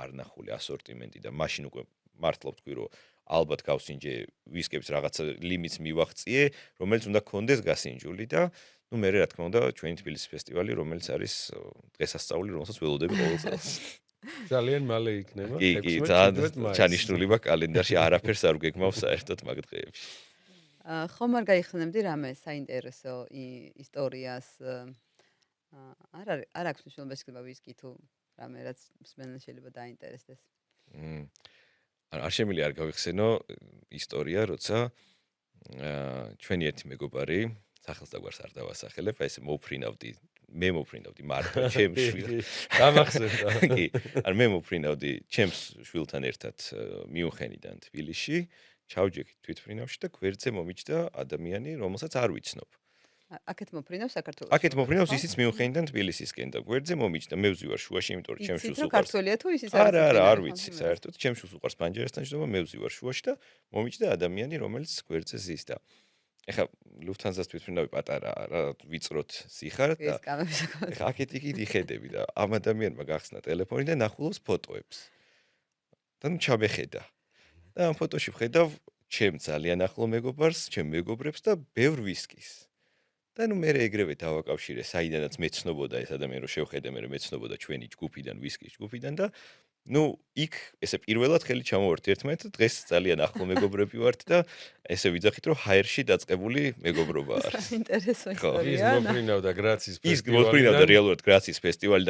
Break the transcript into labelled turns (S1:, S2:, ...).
S1: არ ნახული ასორტიმენტი და მაშინ უკვე მართლა ვთქვი რომ ალბათ გავსინჯე ვისკებს რაღაცა ლიმიტს მივაღწიე, რომელიც უნდა გქონდეს გასინჯული და ნუ მე რა თქმა უნდა ჩვენი თბილისის ფესტივალი, რომელიც არის დღესასწაული, რომელსაც ველოდები ყოველ წელს.
S2: ძალიან მალე იქნება.
S1: კი, ძალიან ჩანიშნული მაქვს კალენდარში, არაფერს არ ვგეგმავს საერთოდ მაგ დღეებში.
S3: ხომ არ გაიხსენებდი რამე საინტერესო ისტორიას? არ აქვს მნიშვნელობა შეიძლება ვისკი თუ რამე რაც მსმენელს შეიძლება დაინტერესდეს.
S1: არ შემიძლია არ გავიხსენო ისტორია, როცა ჩვენი ერთი მეგობარი, სახელს და გვარს არ დავასახელებ, აი ესე მე მოფრინავდი მარტო ჩემს შვილს.
S2: გამახსენდა.
S1: კი, მე მოფრინავდი ჩემს შვილთან ერთად მიუნხენიდან თბილისში, ჩავჯექით თვითმფრინავში და გვერდზე მომიჯდა ადამიანი, რომელსაც არ ვიცნობ.
S3: აქეთ მოფრინავს საქართველოში.
S1: აქეთ მოფრინავს ისიც მიუნხენიდან თბილისისკენ და გვერდზე მომიჯდა. მე ვზივარ შუაში, იმიტომ რომ ჩემს შვილს
S3: უყარს. ქართველია თუ ისიც
S1: არ ვიცი, საერთოდ ჩემს შვილს უყარს პანჯერასთან შეჯდება, მე ვზივარ შუაში და მომიჯდა ადამიანი, რომელიც გვერდზე ზის და ეხა ლუფთანზას თვითმფრინავი პატარაა რა, ვიწროთ სიხარ და ეხა აქეთ იქით იხედები და ამ ადამიანმა გახსნა ტელეფონი და ნახულობს ფოტოებს. და ნუ ჩამეხედა. და ამ ფოტოში ვხედავ ჩემ ძალიან ახლო მეგობარს, ჩემ მეგობრებს და ბევრ ვისკის. და ნუ მე ეგრევე დავაკავშირე, საიდანაც მეცნობოდა ეს ადამიანი, რომ შევხედე მე მეცნობოდა ჩვენი ჯგუფიდან, ვისკის ჯგუფიდან და ნუ იქ ესე პირველად ხელი ჩამოვართ ერთმანეთს, დღეს ძალიან ახლო მეგობრები ვართ და ესე ვიძახით, რომ ჰაერში დაწყებული მეგობრობა არის.
S3: საინტერესო ისტორია.
S2: ის მოფრინავდა გრაცის
S1: ფესტივალიდან. ის მოფრინავდა რეალურად გრაცის ფესტივალიდან.